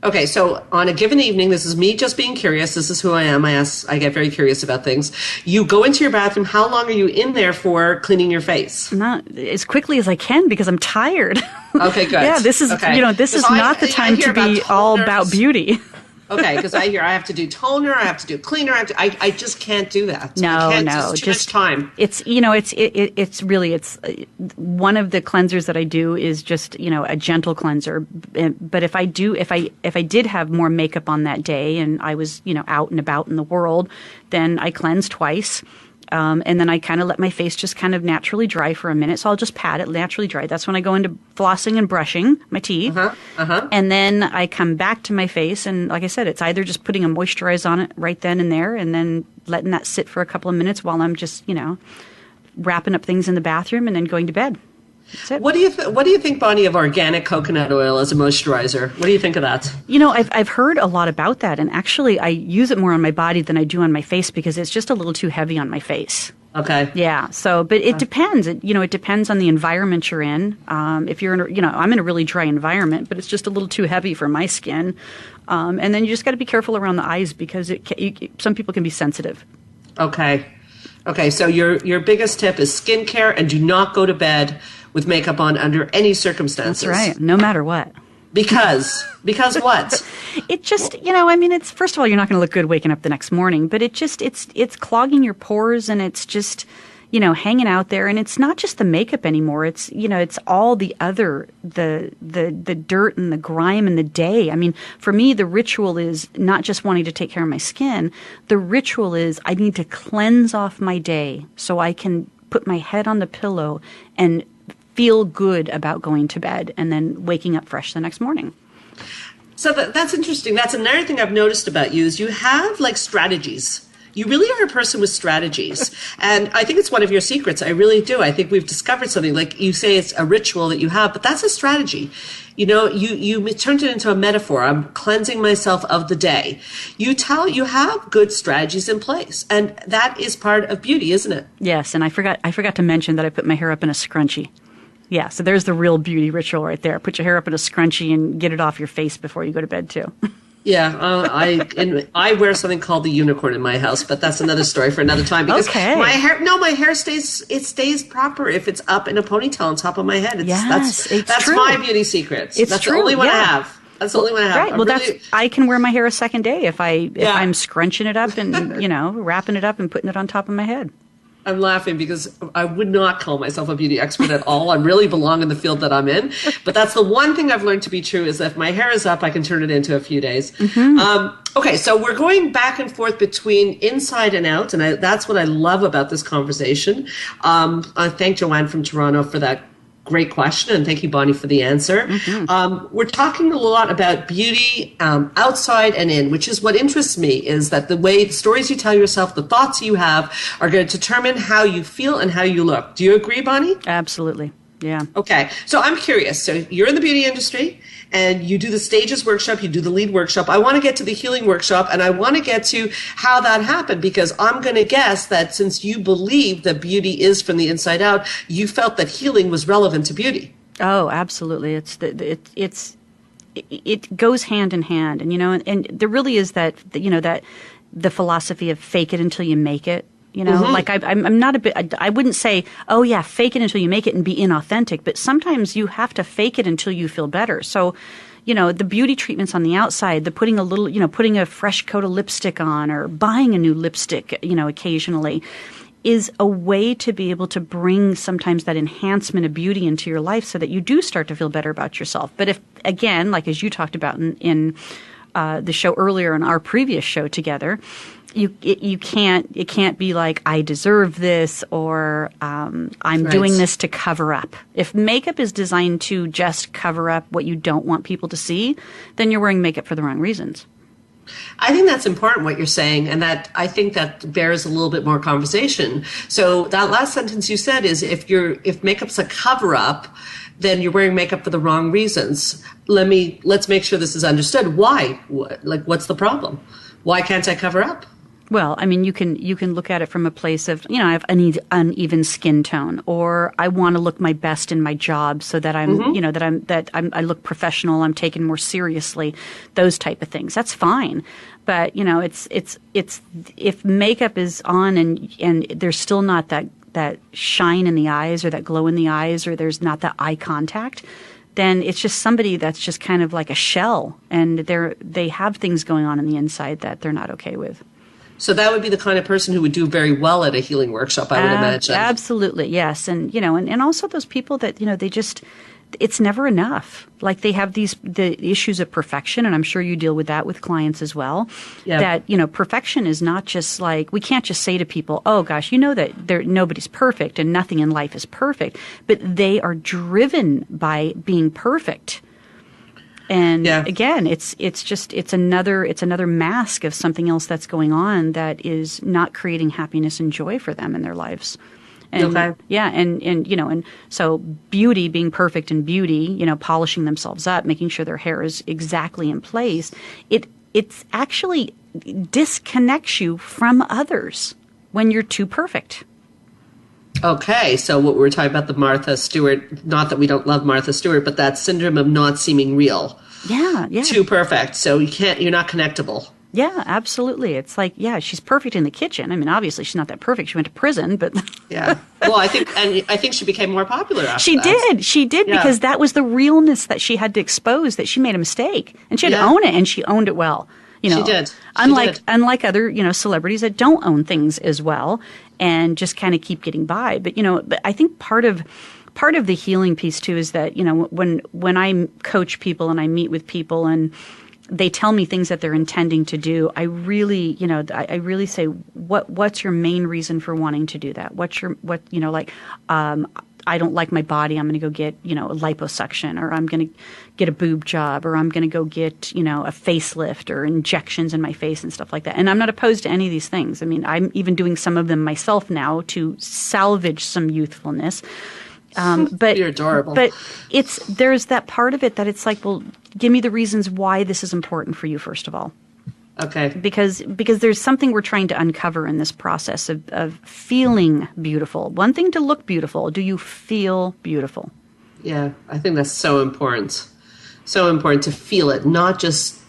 Speaker 3: Okay, so on a given evening, this is me just being curious. This is who I am. I get very curious about things. You go into your bathroom. How long are you in there for cleaning your face?
Speaker 4: Not as quickly as I can, because I'm tired.
Speaker 3: Okay, good.
Speaker 4: Yeah, this is not the time to be all about beauty.
Speaker 3: Okay, because I have to do toner, I have to do cleaner, I just can't do that.
Speaker 4: No,
Speaker 3: it's too much time.
Speaker 4: It's it's really one of the cleansers that I do is just a gentle cleanser. But if I did have more makeup on that day and I was out and about in the world, then I cleanse twice. And then I kind of let my face just kind of naturally dry for a minute. So I'll just pat it naturally dry. That's when I go into flossing and brushing my teeth. And then I come back to my face. And like I said, it's either just putting a moisturizer on it right then and there, and then letting that sit for a couple of minutes while I'm just, wrapping up things in the bathroom and then going to bed. That's it.
Speaker 3: What do you think, Bonnie, of organic coconut oil as a moisturizer? What do you think of that?
Speaker 4: I've heard a lot about that, and actually I use it more on my body than I do on my face because it's just a little too heavy on my face.
Speaker 3: Okay.
Speaker 4: Yeah. So, but it depends. It depends on the environment you're in. If you're in, I'm in a really dry environment, but it's just a little too heavy for my skin. And then you just got to be careful around the eyes because some people can be sensitive.
Speaker 3: Okay. So your biggest tip is skincare, and do not go to bed with makeup on under any circumstances.
Speaker 4: That's right. No matter what.
Speaker 3: Because what?
Speaker 4: It just, I mean, it's, first of all, you're not going to look good waking up the next morning, but it's clogging your pores, and it's just, hanging out there. And it's not just the makeup anymore. It's, it's all the other, the dirt and the grime and the day. I mean, for me, the ritual is not just wanting to take care of my skin. The ritual is I need to cleanse off my day so I can put my head on the pillow and feel good about going to bed and then waking up fresh the next morning.
Speaker 3: So that's interesting. That's another thing I've noticed about you is you have like strategies. You really are a person with strategies. And I think it's one of your secrets. I really do. I think we've discovered something. Like you say it's a ritual that you have, but that's a strategy. You turned it into a metaphor. I'm cleansing myself of the day. You have good strategies in place. And that is part of beauty, isn't it?
Speaker 4: Yes. And I forgot to mention that I put my hair up in a scrunchie. Yeah, so there's the real beauty ritual right there. Put your hair up in a scrunchie and get it off your face before you go to bed, too.
Speaker 3: Yeah, I wear something called the unicorn in my house, but that's another story for another time. Because my hair stays proper if it's up in a ponytail on top of my head. That's true. My beauty secret. That's true. The only one I have. That's the only one I have.
Speaker 4: Right. Well, I can wear my hair a second day if I'm scrunching it up and wrapping it up and putting it on top of my head.
Speaker 3: I'm laughing because I would not call myself a beauty expert at all. I really belong in the field that I'm in. But that's the one thing I've learned to be true is that if my hair is up, I can turn it into a few days. Mm-hmm. Okay, so we're going back and forth between inside and out. And that's what I love about this conversation. I thank Joanne from Toronto for that great question, and thank you, Bonnie, for the answer. Mm-hmm. We're talking a lot about beauty outside and in, which is what interests me, is that the stories you tell yourself, the thoughts you have are going to determine how you feel and how you look. Do you agree, Bonnie?
Speaker 4: Absolutely. Yeah.
Speaker 3: Okay. So I'm curious. So you're in the beauty industry and you do the stages workshop, you do the lead workshop. I want to get to the healing workshop, and I want to get to how that happened, because I'm going to guess that since you believe that beauty is from the inside out, you felt that healing was relevant to beauty.
Speaker 4: Oh, absolutely. It goes hand in hand. And, and there really is that the philosophy of fake it until you make it. Mm-hmm. Like I'm not I wouldn't say, oh yeah, fake it until you make it and be inauthentic. But sometimes you have to fake it until you feel better. So, the beauty treatments on the outside, the putting putting a fresh coat of lipstick on or buying a new lipstick, occasionally is a way to be able to bring sometimes that enhancement of beauty into your life so that you do start to feel better about yourself. But if, again, like as you talked about in the show earlier in our previous show together, it can't be like, I deserve this, or I'm doing this to cover up. If makeup is designed to just cover up what you don't want people to see, then you're wearing makeup for the wrong reasons.
Speaker 3: I think that's important what you're saying, and that I think that bears a little bit more conversation. So that last sentence you said is if makeup's a cover up, then you're wearing makeup for the wrong reasons. Let's make sure this is understood. Why? What's the problem? Why can't I cover up?
Speaker 4: Well, I mean, you can look at it from a place of, I have uneven skin tone, or I want to look my best in my job so that I'm, mm-hmm. I look professional, I'm taken more seriously, those type of things. That's fine. But, it's if makeup is on and there's still not that shine in the eyes or that glow in the eyes, or there's not that eye contact, then it's just somebody that's just kind of like a shell, and they have things going on in the inside that they're not okay with.
Speaker 3: So that would be the kind of person who would do very well at a healing workshop, I would imagine.
Speaker 4: Absolutely, yes. And, and also those people that, they just, it's never enough. Like they have the issues of perfection, and I'm sure you deal with that with clients as well. Yeah. That, perfection is not just like, we can't just say to people, oh gosh, that nobody's perfect and nothing in life is perfect, but they are driven by being perfect. And again, it's another mask of something else that's going on that is not creating happiness and joy for them in their lives. And and so beauty, being perfect in beauty, polishing themselves up, making sure their hair is exactly in place, it's actually disconnects you from others when you're too perfect.
Speaker 3: Okay, so what we're talking about, the Martha Stewart, not that we don't love Martha Stewart, but that syndrome of not seeming real.
Speaker 4: Yeah.
Speaker 3: Too perfect. So you're not connectable.
Speaker 4: Yeah, absolutely. It's like, yeah, she's perfect in the kitchen. I mean, obviously she's not that perfect. She went to prison, but
Speaker 3: yeah. Well, I think she became more popular after that.
Speaker 4: She did
Speaker 3: Yeah.
Speaker 4: because that was the realness that she had to expose, that she made a mistake and she had to own it, and she owned it well. You know,
Speaker 3: She did.
Speaker 4: Unlike other, celebrities that don't own things as well and just kind of keep getting by. But, but I think part of the healing piece too is that, when I coach people and I meet with people and they tell me things that they're intending to do, I really say, what's your main reason for wanting to do that? I don't like my body. I'm going to go get, a liposuction, or I'm going to get a boob job, or I'm going to go get, a facelift or injections in my face and stuff like that. And I'm not opposed to any of these things. I mean, I'm even doing some of them myself now to salvage some youthfulness. But
Speaker 3: you're adorable.
Speaker 4: But there's that part of it that it's like, well, give me the reasons why this is important for you, first of all.
Speaker 3: Okay.
Speaker 4: Because there's something we're trying to uncover in this process of feeling beautiful. One thing to look beautiful. Do you feel beautiful?
Speaker 3: Yeah, I think that's so important. So important to feel it, not just,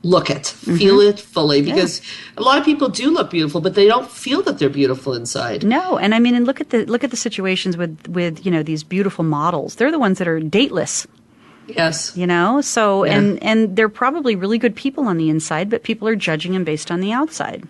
Speaker 3: look it. Feel it fully. Because a lot of people do look beautiful, but they don't feel that they're beautiful inside.
Speaker 4: No, and I mean, and look at the situations with these beautiful models. They're the ones that are dateless.
Speaker 3: Yes.
Speaker 4: So, and they're probably really good people on the inside, but people are judging them based on the outside.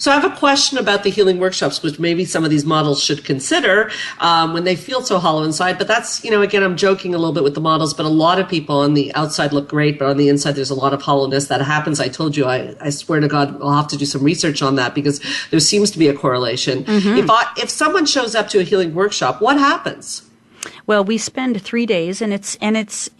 Speaker 3: So I have a question about the healing workshops, which maybe some of these models should consider when they feel so hollow inside. But that's, again, I'm joking a little bit with the models, but a lot of people on the outside look great, but on the inside there's a lot of hollowness that happens. I told you, I swear to God, I'll have to do some research on that because there seems to be a correlation. If someone shows up to a healing workshop, what happens?
Speaker 4: Well, we spend 3 days, and it's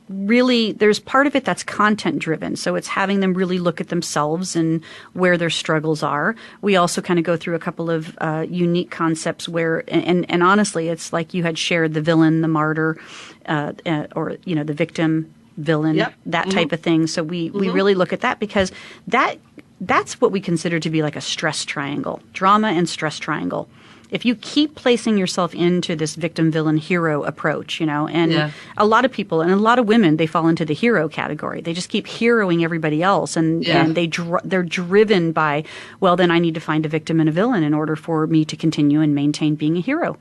Speaker 4: really, there's part of it that's content driven. So it's having them really look at themselves and where their struggles are. We also kind of go through a couple of unique concepts where, and honestly, it's like you had shared the villain, the martyr, or the victim, villain, that type of thing. So we really look at that because that's what we consider to be like a stress triangle, drama and stress triangle. If you keep placing yourself into this victim, villain, hero approach, and a lot of people and a lot of women, they fall into the hero category. They just keep heroing everybody else, and they're driven by, well, then I need to find a victim and a villain in order for me to continue and maintain being a hero.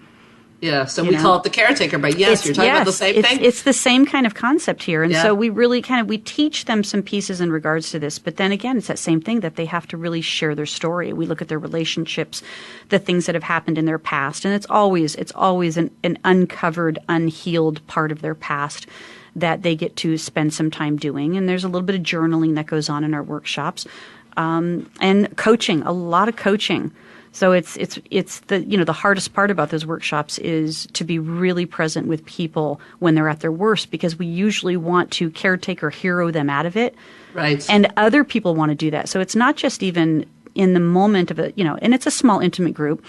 Speaker 3: Yeah, so we call it the caretaker, but you're talking about the same thing?
Speaker 4: It's the same kind of concept here. And so we really we teach them some pieces in regards to this. But then again, it's that same thing that they have to really share their story. We look at their relationships, the things that have happened in their past. And it's always an uncovered, unhealed part of their past that they get to spend some time doing. And there's a little bit of journaling that goes on in our workshops. And coaching, a lot of coaching. So it's the the hardest part about those workshops is to be really present with people when they're at their worst, because we usually want to caretaker hero them out of it.
Speaker 3: Right.
Speaker 4: And other people want to do that. So it's not just even in the moment of and it's a small intimate group.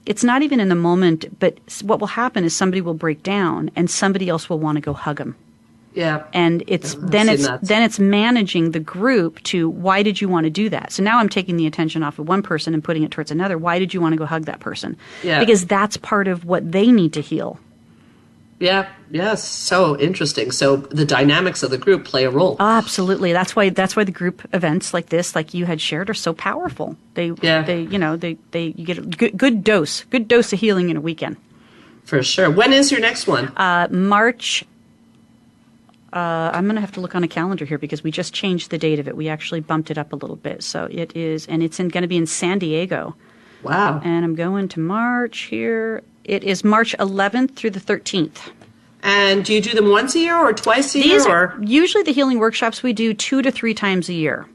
Speaker 4: It's not even in the moment, but what will happen is somebody will break down and somebody else will want to go hug them.
Speaker 3: Yeah.
Speaker 4: And then it's managing the group to, why did you want to do that? So now I'm taking the attention off of one person and putting it towards another. Why did you want to go hug that person?
Speaker 3: Yeah.
Speaker 4: Because that's part of what they need to heal.
Speaker 3: Yeah. Yes. So interesting. So the dynamics of the group play a role.
Speaker 4: Absolutely. That's why the group events like this, like you had shared, are so powerful. You get a good dose of healing in a weekend.
Speaker 3: For sure. When is your next one?
Speaker 4: March. I'm going to have to look on a calendar here because we just changed the date of it. We actually bumped it up a little bit. So it is, and it's going to be in San Diego.
Speaker 3: Wow.
Speaker 4: And I'm going to March here. It is March 11th through the 13th.
Speaker 3: And do you do them once a year or twice a year? Or
Speaker 4: usually the healing workshops we do 2 to 3 times a year.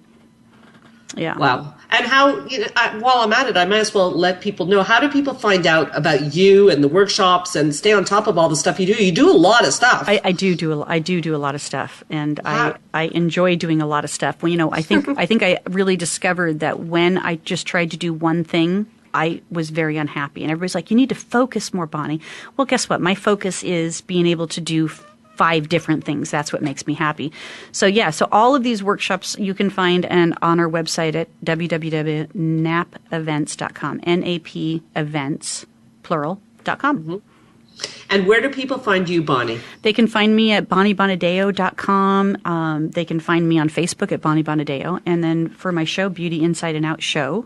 Speaker 4: Yeah.
Speaker 3: Wow. And how, while I'm at it, I might as well let people know, how do people find out about you and the workshops and stay on top of all the stuff you do? You do a lot of stuff.
Speaker 4: I do a lot of stuff, and I enjoy doing a lot of stuff. Well, I think I really discovered that when I just tried to do one thing, I was very unhappy. And everybody's like, you need to focus more, Bonnie. Well, guess what? My focus is being able to do 5 different things. That's what makes me happy. So so all of these workshops you can find on our website at www.napevents.com, NAP events, plural.com.
Speaker 3: And where do people find you, Bonnie?
Speaker 4: They can find me at bonniebonadeo.com. They can find me on Facebook at Bonnie Bonadeo. And then for my show, Beauty Inside and Out Show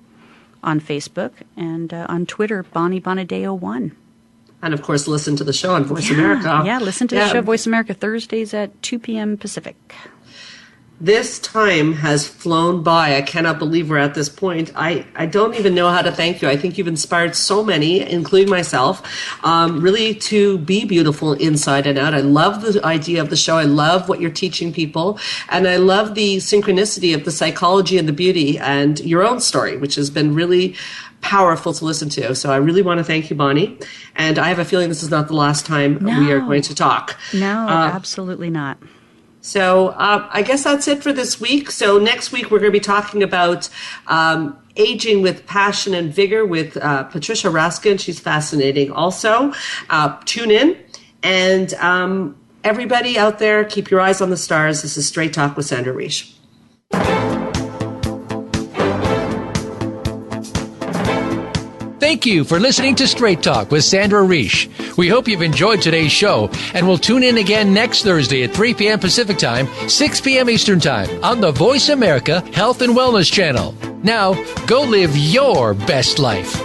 Speaker 4: on Facebook, and on Twitter, Bonnie Bonadeo 1.
Speaker 3: And, of course, listen to the show on Voice America.
Speaker 4: Yeah, listen to the show, Voice America, Thursdays at 2 p.m. Pacific.
Speaker 3: This time has flown by. I cannot believe we're at this point. I don't even know how to thank you. I think you've inspired so many, including myself, really to be beautiful inside and out. I love the idea of the show. I love what you're teaching people. And I love the synchronicity of the psychology and the beauty and your own story, which has been really powerful to listen to. So I really want to thank you, Bonnie. And I have a feeling this is not the last time we are going to talk.
Speaker 4: No, absolutely not.
Speaker 3: So I guess that's it for this week. So next week, we're going to be talking about aging with passion and vigor with Patricia Raskin. She's fascinating also. Tune in. And everybody out there, keep your eyes on the stars. This is Straight Talk with Sandra Reish.
Speaker 2: Thank you for listening to Straight Talk with Sandra Reish. We hope you've enjoyed today's show, and we'll tune in again next Thursday at 3 p.m. Pacific Time, 6 p.m. Eastern Time on the Voice America Health and Wellness Channel. Now, go live your best life.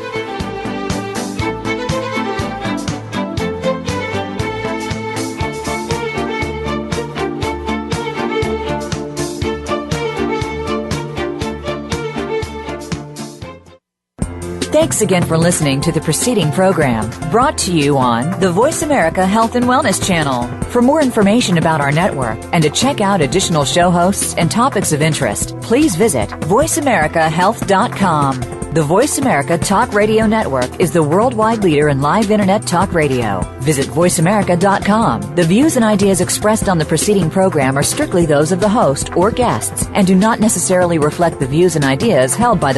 Speaker 1: Thanks again for listening to the preceding program, brought to you on the Voice America Health and Wellness Channel. For more information about our network and to check out additional show hosts and topics of interest, please visit voiceamericahealth.com. The Voice America Talk Radio Network is the worldwide leader in live Internet talk radio. Visit voiceamerica.com. The views and ideas expressed on the preceding program are strictly those of the host or guests and do not necessarily reflect the views and ideas held by the